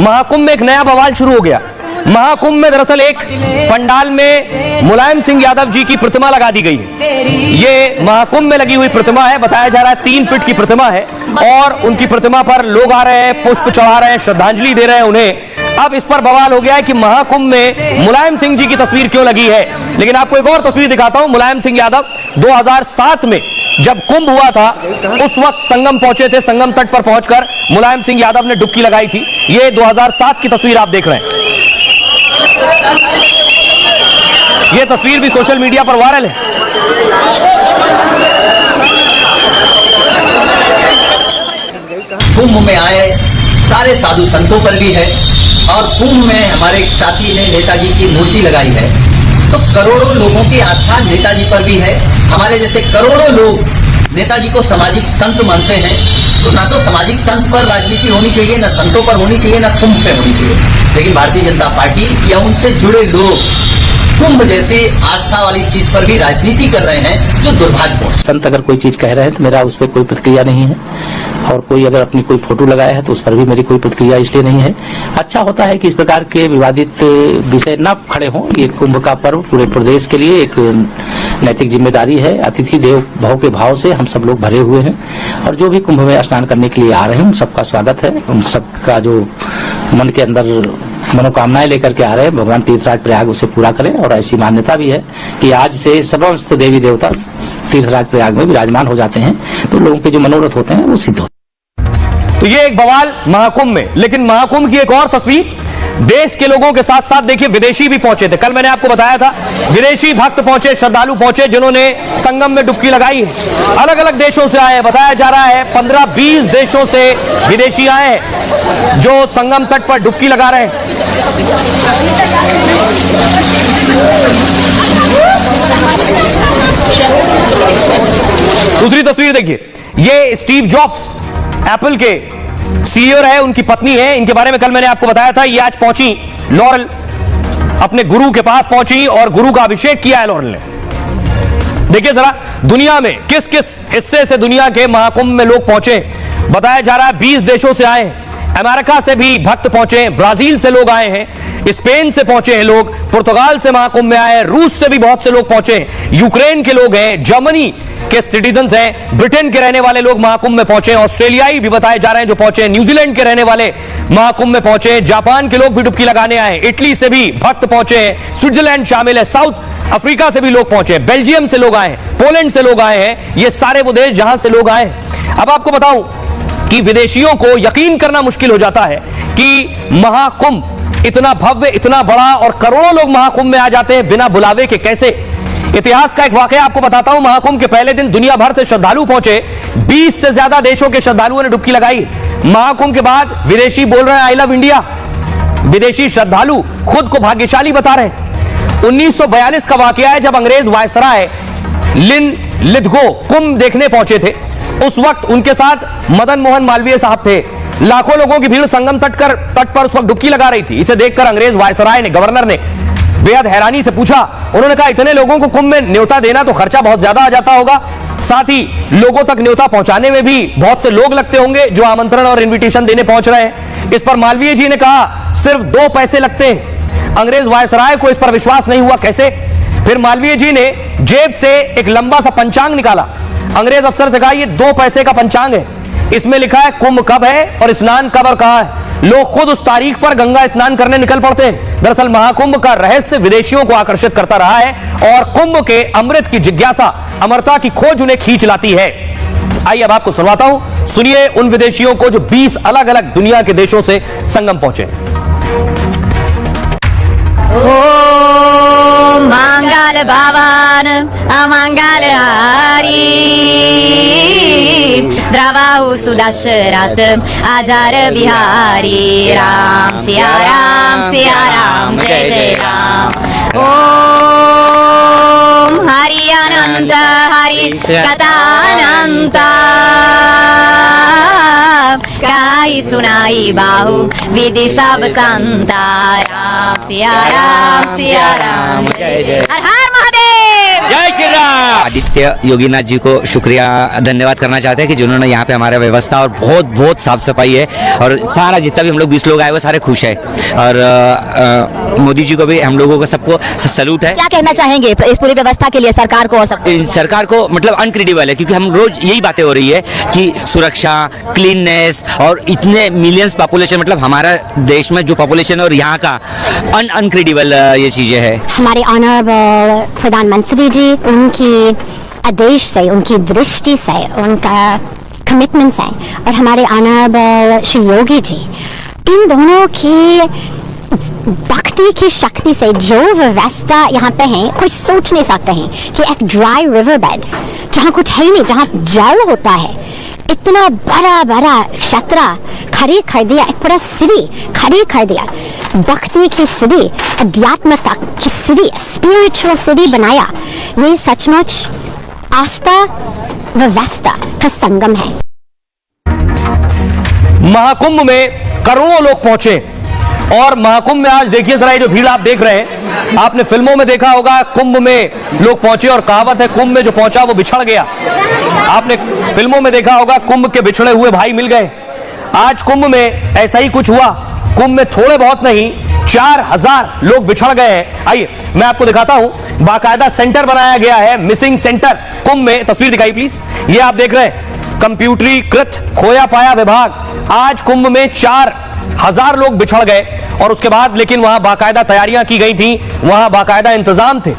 महाकुंभ में एक नया बवाल शुरू हो गया। महाकुंभ में दरअसल एक पंडाल में मुलायम सिंह यादव जी की प्रतिमा लगा दी गई है। ये महाकुंभ में लगी हुई प्रतिमा है, बताया जा रहा है 3 फीट की प्रतिमा है और उनकी प्रतिमा पर लोग आ रहे हैं, पुष्प चढ़ा रहे हैं, श्रद्धांजलि दे रहे हैं उन्हें। अब इस पर बवाल हो गया है कि महाकुंभ में मुलायम सिंह जी की तस्वीर क्यों लगी है। लेकिन आपको एक और तस्वीर दिखाता हूं। मुलायम सिंह यादव 2007 में जब कुंभ हुआ था उस वक्त संगम पहुंचे थे। संगम तट पर पहुंचकर मुलायम सिंह यादव ने डुबकी लगाई थी। ये 2007 की तस्वीर आप देख रहे हैं। ये तस्वीर भी सोशल मीडिया पर वायरल है। कुंभ में आए सारे साधु संतों पर भी है और कुंभ में हमारे एक साथी ने नेताजी की मूर्ति लगाई है, तो करोड़ों लोगों की आस्था नेताजी पर भी है। हमारे जैसे करोड़ों लोग नेताजी को सामाजिक संत मानते हैं, तो ना तो सामाजिक संत पर राजनीति होनी चाहिए, ना संतों पर होनी चाहिए, ना कुंभ पे होनी चाहिए। लेकिन भारतीय जनता पार्टी या उनसे जुड़े लोग कुंभ जैसी आस्था वाली चीज पर भी राजनीति कर रहे हैं, जो दुर्भाग्यपूर्ण। संत अगर कोई चीज कह रहे हैं तो मेरा उस पर कोई प्रतिक्रिया नहीं है, और कोई अगर अपनी कोई फोटो लगाया है तो उस पर भी मेरी कोई प्रतिक्रिया इसलिए नहीं है। अच्छा होता है कि इस प्रकार के विवादित विषय न खड़े हों। ये कुंभ का पर्व पूरे प्रदेश के लिए एक नैतिक जिम्मेदारी है। अतिथि देव भव के भाव से हम सब लोग भरे हुए हैं और जो भी कुंभ में स्नान करने के लिए आ रहे हैं उन सबका स्वागत है। उन सबका जो मन के अंदर मनोकामनाएं लेकर के आ रहे हैं, भगवान तीर्थराज प्रयाग उसे पूरा करें। और ऐसी मान्यता भी है कि आज से समस्त देवी देवता तीर्थराज प्रयाग में विराजमान हो जाते हैं, तो लोगों के जो मनोरथ होते हैं वो सिद्ध होते हैं। तो ये एक बवाल महाकुंभ में। लेकिन महाकुंभ की एक और तस्वीर देश के लोगों के साथ साथ देखिए विदेशी भी पहुंचे थे। कल मैंने आपको बताया था विदेशी भक्त पहुंचे, श्रद्धालु पहुंचे जिन्होंने संगम में डुबकी लगाई है। अलग अलग देशों से आए हैं, बताया जा रहा है 15-20 देशों से विदेशी आए हैं जो संगम तट पर डुबकी लगा रहे हैं। दूसरी तस्वीर देखिए, ये स्टीव जॉब्स एप्पल के सीईओ है, उनकी पत्नी है। इनके बारे में कल मैंने आपको बताया था। ये आज पहुंची लॉरेल, अपने गुरु के पास पहुंची और गुरु का अभिषेक किया है लॉरेल ने। देखिए जरा दुनिया में किस किस हिस्से से दुनिया के महाकुंभ में लोग पहुंचे। बताया जा रहा है 20 देशों से आए हैं, अमेरिका से भी भक्त पहुंचे हैं, ब्राजील से लोग आए हैं, स्पेन से पहुंचे हैं लोग, पुर्तगाल से महाकुंभ में आए हैं, रूस से भी बहुत से लोग पहुंचे हैं, यूक्रेन के लोग हैं, जर्मनी के सिटीजन्स हैं, ब्रिटेन के रहने वाले लोग महाकुंभ में पहुंचे हैं, ऑस्ट्रेलियाई भी बताए जा रहे हैं जो पहुंचे हैं, न्यूजीलैंड के रहने वाले महाकुंभ में पहुंचे हैं, जापान के लोग भी डुबकी लगाने आए, इटली से भी भक्त पहुंचे हैं, स्विट्जरलैंड शामिल है, साउथ अफ्रीका से भी लोग पहुंचे हैं, बेल्जियम से लोग आए हैं, पोलैंड से लोग आए हैं। ये सारे वो देश जहां से लोग आए। अब आपको बताऊं कि विदेशियों को यकीन करना मुश्किल हो जाता है कि महाकुंभ इतना भव्य, इतना बड़ा और करोड़ों लोग महाकुंभ में आ जाते हैं बिना बुलावे के। कैसे? इतिहास का एक वाकया आपको बताता हूं। महाकुंभ के पहले दिन दुनिया भर से श्रद्धालु पहुंचे, 20 से ज्यादा देशों के श्रद्धालुओं ने डुबकी लगाई। महाकुंभ के बाद विदेशी बोल रहे हैं आई लव इंडिया। विदेशी श्रद्धालु खुद को भाग्यशाली बता रहे हैं। 1942 का वाकया है जब अंग्रेज वायसराय लिन लिथगो कुंभ देखने पहुंचे थे। उस वक्त उनके साथ मदन मोहन मालवीय साहब थे। लाखों लोगों की भीड़ संगम तट पर उस वक्त डुबकी लगा रही थी। इसे देखकर अंग्रेज वायसराय ने, गवर्नर ने बेहद हैरानी से पूछा। उन्होंने कहा इतने लोगों को कुंभ में न्योता देना तो खर्चा बहुत ज्यादा आ जाता होगा, साथ ही लोगों तक न्योता पहुंचाने में भी बहुत से लोग लगते होंगे जो आमंत्रण और इन्विटेशन देने पहुंच रहे हैं। इस पर मालवीय जी ने कहा सिर्फ 2 पैसे लगते हैं। अंग्रेज वायसराय को इस पर विश्वास नहीं हुआ। कैसे? फिर मालवीय जी ने जेब से एक लंबा सा पंचांग निकाला। अंग्रेज अफसर से कहा ये 2 पैसे का पंचांग है, इसमें लिखा है कुंभ कब है और स्नान कब और कहां है। लोग खुद उस तारीख पर गंगा स्नान करने निकल पड़ते हैं। दरअसल महाकुंभ का रहस्य विदेशियों को आकर्षित करता रहा है और कुंभ के अमृत की जिज्ञासा, अमरता की खोज उन्हें खींच लाती है। आइए अब आपको सुनवाता हूं, सुनिए उन विदेशियों को जो 20 अलग अलग दुनिया के देशों से संगम पहुंचे। ओम मंगल भवन अमंगल हारी, द्रवाहु सुदशरथ अजर बिहारी, राम सिया राम जय जय राम। ओम हरि अनंत हरि कथानंत, गाई सुनाई बाहु विधि सब संता, राम सिया राम जय जय। हर हर महादेव। जय श्री राम। आदित्य योगीनाथ जी को शुक्रिया धन्यवाद करना चाहते हैं कि जिन्होंने यहाँ पे हमारा व्यवस्था और बहुत बहुत साफ सफाई है और सारा जितना भी हम लोग 20 लोग आए हुए सारे खुश है और मोदी जी को भी हम लोगों को सबको सैल्यूट है। क्या कहना चाहेंगे इस पूरी व्यवस्था के लिए सरकार को और सबको? सरकार को मतलब अनक्रेडिबल है क्योंकि हम रोज यही बातें हो रही है कि सुरक्षा, क्लीननेस और इतने मिलियंस पॉपुलेशन, मतलब हमारा देश में जो पॉपुलेशन है और यहाँ का अनक्रेडिबल ये चीजें है। हमारे ऑनरेबल प्रधानमंत्री जी, उनकी आदेश से, उनकी दृष्टि से, उनका कमिटमेंट से और हमारे ऑनरेबल श्री योगी जी, इन दोनों की भक्ति की शक्ति से जो व्यवस्था यहाँ पे है, कुछ सोच नहीं सकते हैं कि एक ड्राई रिवर बेड जहाँ कुछ है नहीं, जहाँ जल होता है, इतना बड़ा बड़ा क्षेत्र खड़ी कर दिया, एक पूरा सिटी खड़ी कर दिया, भक्ति की सिटी, अध्यात्मता की सिटी, स्पिरिचुअल सिटी बनाया। ये सचमुच आस्था व्यवस्था का संगम है। महाकुंभ में करोड़ों लोग पहुंचे और महाकुंभ में आज देखिए जरा ये जो भीड़ आप देख रहे हैं, आपने फिल्मों में देखा होगा कुंभ में लोग पहुंचे और कहावत है कुंभ में जो पहुंचा वो बिछड़ गया। आपने फिल्मों में देखा होगा कुंभ के बिछड़े हुए भाई मिल गए। आज कुंभ में ऐसा ही कुछ हुआ। कुंभ में थोड़े बहुत नहीं 4000 लोग बिछड़ गए हैं। आइए मैं आपको दिखाता हूं, बाकायदा सेंटर बनाया गया है, मिसिंग सेंटर कुंभ में। तस्वीर दिखाई प्लीज। ये आप देख रहे हैं कंप्यूटरीकृत खोया पाया विभाग। आज कुंभ में 4000 लोग बिछड़ गए और उसके बाद लेकिन वहां बाकायदा तैयारियां की गई थी, वहां बाकायदा इंतजाम थे।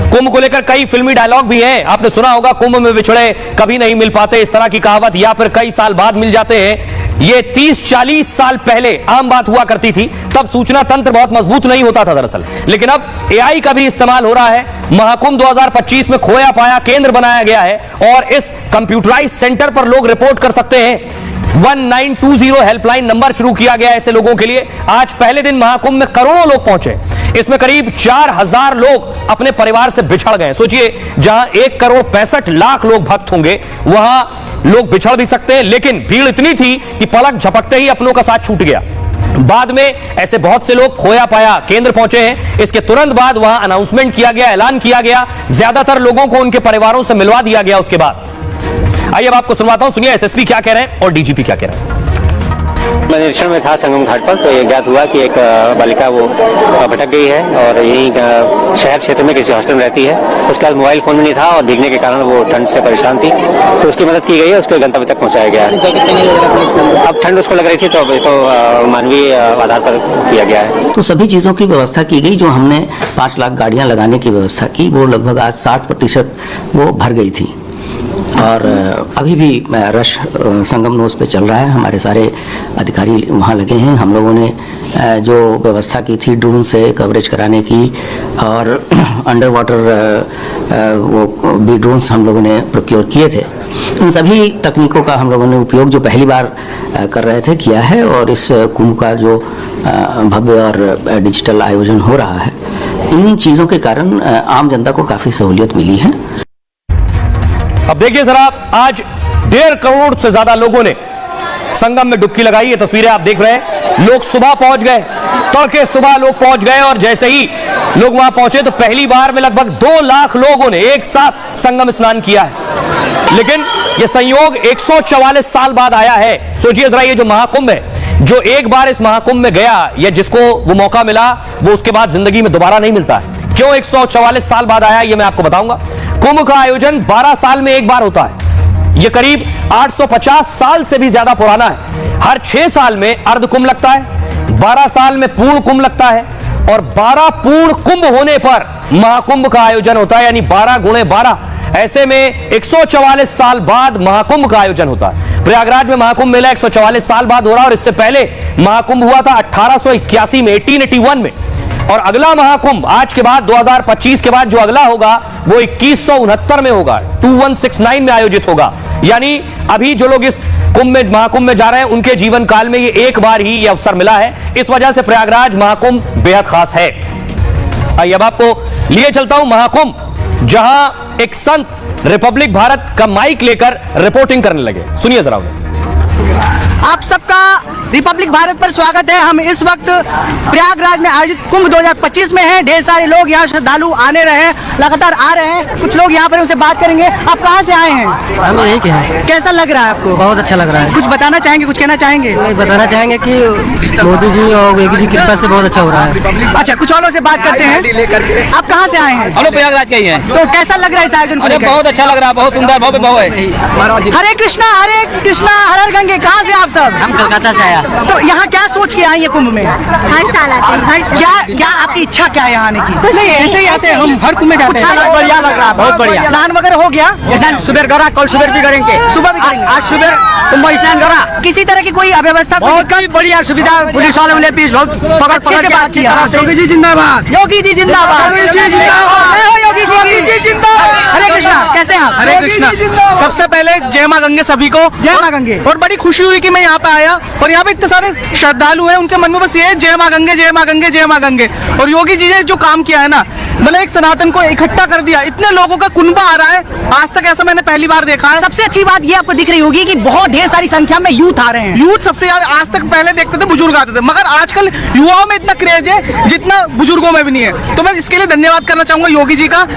कुंभ को लेकर कई फिल्मी डायलॉग भी हैं। आपने सुना होगा कुंभ में बिछड़े कभी नहीं मिल पाते, इस तरह की कहावत, या फिर कई साल बाद मिल जाते हैं। ये 30-40 साल पहले आम बात हुआ करती थी, तब सूचना तंत्र बहुत मजबूत नहीं होता था दरअसल। लेकिन अब AI का भी इस्तेमाल हो रहा है। महाकुंभ 2025 में खोया पाया केंद्र बनाया गया है और इस कंप्यूटराइज सेंटर पर लोग रिपोर्ट कर सकते हैं। 1920 हेल्पलाइन नंबर शुरू किया गया है ऐसे लोगों के लिए। आज पहले दिन महाकुंभ में करोड़ों लोग पहुंचे, इसमें करीब 4000 लोग अपने परिवार से बिछड़ गए। सोचिए, जहां 1,65,00,000 लोग भक्त होंगे वहां लोग बिछड़ भी सकते हैं, लेकिन भीड़ इतनी थी कि पलक झपकते ही अपनों का साथ छूट गया। बाद में ऐसे बहुत से लोग खोया पाया केंद्र पहुंचे हैं। इसके तुरंत बाद वहां अनाउंसमेंट किया गया, ऐलान किया गया, ज्यादातर लोगों को उनके परिवारों से मिलवा दिया गया। उसके बाद आइए अब आपको सुनवाता हूं, सुनिए SSP क्या कह रहे हैं और DGP क्या कह रहे हैं। मैं निरीक्षण में था संगम घाट पर, तो ये ज्ञात हुआ कि एक बालिका वो भटक गई है और यही शहर क्षेत्र में किसी हॉस्टल में रहती है। उसके बाद मोबाइल फोन भी नहीं था और भीगने के कारण वो ठंड से परेशान थी, तो उसकी मदद की गई है, उसको गंतव्य तक पहुंचाया गया है। अब ठंड उसको लग रही थी तो मानवीय आधार पर किया गया है। तो सभी चीज़ों की व्यवस्था की गई। जो हमने 5 लाख गाड़ियां लगाने की व्यवस्था की, वो लगभग आज 60% वो भर गई थी और अभी भी रश संगम नोस पे चल रहा है। हमारे सारे अधिकारी वहाँ लगे हैं। हम लोगों ने जो व्यवस्था की थी ड्रोन से कवरेज कराने की और अंडर वाटर वो भी ड्रोन्स हम लोगों ने प्रोक्योर किए थे। इन सभी तकनीकों का हम लोगों ने उपयोग जो पहली बार कर रहे थे किया है और इस कुंभ का जो भव्य और डिजिटल आयोजन हो रहा है, इन चीज़ों के कारण आम जनता को काफ़ी सहूलियत मिली है। अब देखिए जरा, आज 1.5 करोड़ से ज्यादा लोगों ने संगम में डुबकी लगाई। ये तस्वीरें आप देख रहे हैं। लोग सुबह पहुंच गए, तड़के सुबह लोग पहुंच गए और जैसे ही लोग वहां पहुंचे तो पहली बार में लगभग 2 लाख लोगों ने एक साथ संगम स्नान किया है। लेकिन यह संयोग 144 साल बाद आया है। सोचिए जरा, ये जो महाकुंभ है, जो एक बार इस महाकुंभ में गया या जिसको वो मौका मिला, वो उसके बाद जिंदगी में दोबारा नहीं मिलता है। क्यों 144 साल बाद आया, ये मैं आपको बताऊंगा। कुंभ का आयोजन 12 साल में एक बार होता है। यह करीब 850 साल से भी ज्यादा पुराना है। हर 6 साल में अर्ध कुंभ लगता है, 12 साल में पूर्ण कुंभ लगता है और 12 पूर्ण कुंभ होने पर महाकुंभ का आयोजन होता है, यानी 12 गुणे 12। ऐसे में 144 साल बाद महाकुंभ का आयोजन होता है। प्रयागराज में महाकुंभ मेला 144 साल बाद हो रहा है और इससे पहले महाकुंभ हुआ था 1881 में, 1881 में। और अगला महाकुंभ आज के बाद 2025 के बाद जो अगला होगा वो 2169 में होगा, 2169 में आयोजित होगा। यानी अभी जो लोग इस कुंभ में, महाकुंभ में जा रहे हैं, उनके जीवन काल में ये एक बार ही ये अवसर मिला है। इस वजह से प्रयागराज महाकुंभ बेहद खास है। आइए अब आपको लिए चलता हूं महाकुंभ, जहां एक संत रिपब्लिक भारत का माइक लेकर रिपोर्टिंग करने लगे। सुनिए जरा उन्हें। आप सबका रिपब्लिक भारत पर स्वागत है। हम इस वक्त प्रयागराज में आयोजित कुंभ 2025 में हैं। ढेर सारे लोग यहाँ श्रद्धालु आने रहे हैं, लगातार आ रहे हैं। कुछ लोग यहाँ पर उनसे बात करेंगे। आप कहाँ से आए हैं? हम यही के हैं। कैसा लग रहा है आपको? बहुत अच्छा लग रहा है। कुछ बताना चाहेंगे, कुछ कहना चाहेंगे? बताना चाहेंगे कि मोदी जी और योगी जी की कृपा से बहुत अच्छा हो रहा है। अच्छा, कुछ और लोग से बात करते हैं। आप कहाँ से आए हैं? हम लोग प्रयागराज के ही हैं। तो कैसा लग रहा है इस आयोजन को लेकर? बहुत अच्छा लग रहा है, बहुत सुंदर, भव्य भव्य है। हरे कृष्णा हर हर गंगे। कहाँ से आप सब? हम कोलकाता से आया। तो यहाँ क्या सोच के आए हैं कुंभ में? हर साल आते हैं। क्या आपकी इच्छा क्या है यहाँ आने की? नहीं, ऐसे ही आते हैं हम, हर कुंभ में जाते हैं। बढ़िया लग रहा है, बहुत बढ़िया। स्नान वगैरह हो गया? सुबह करा, कल सुबह भी करेंगे। सुबह भी करेंगे? आज सुबह कुंभ स्नान करा। किसी तरह की कोई अव्यवस्था? बहुत बढ़िया सुविधा, पुलिस वाले ने पीस बहुत अच्छे से बात किया। योगी जी जिंदाबाद, योगी जी जिंदाबाद, योगी जी जिंदाबाद, जय हो योगी जी जिंदाबाद। हरे कृष्णा, कैसे हैं आप? हरे कृष्णा। सबसे पहले जय माँ गंगे सभी को। जय माँ गंगे। और बड़ी खुशी हुई कि मैं यहाँ पे आया और यहाँ पे इतने सारे श्रद्धालु हैं, उनके मन में बस ये है जय माँ गंगे, जय माँ गंगे, जय माँ गंगे। और योगी जी ने जो काम किया है ना, मतलब एक सनातन को इकट्ठा कर दिया। इतने लोगों का कुंभ आ रहा है, आज तक ऐसा मैंने पहली बार देखा है। सबसे अच्छी बात ये आपको दिख रही होगी कि बहुत ढेर सारी संख्या में यूथ आ रहे हैं। यूथ सबसे ज्यादा, आज तक पहले देखते थे बुजुर्ग आते थे, मगर आजकल युवाओं में इतना क्रेज है जितना बुजुर्गों में भी नहीं है। तो मैं इसके लिए धन्यवाद करना चाहूंगा योगी जी का।